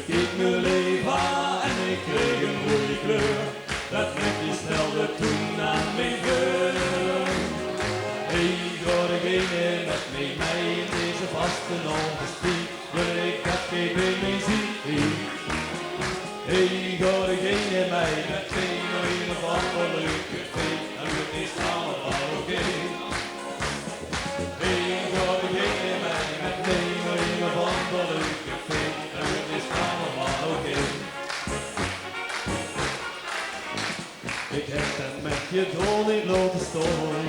keek me leven aan en ik kreeg een goede kleur. Dat vlekje stelde toen aan mijn deur. Hey, ga degene met mij in deze vaste ongespied, wil ik dat geen bij mij zie. Hey, ga degene mij met mij naar een of ander leuke feest, en het is allemaal oké. Hey, ga degene mij met mij naar een of ander leuke feest, en het is allemaal oké. Ik heb het met je droom niet laten staan.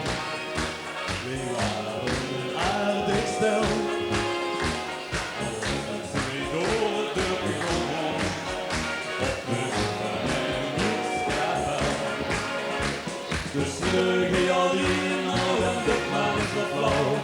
We waren een aardig stel. Al was het niet door het dorpje gewoon. Op muziek en niets kavel. Dus sleuge je al die en al en dit man is wat flauw.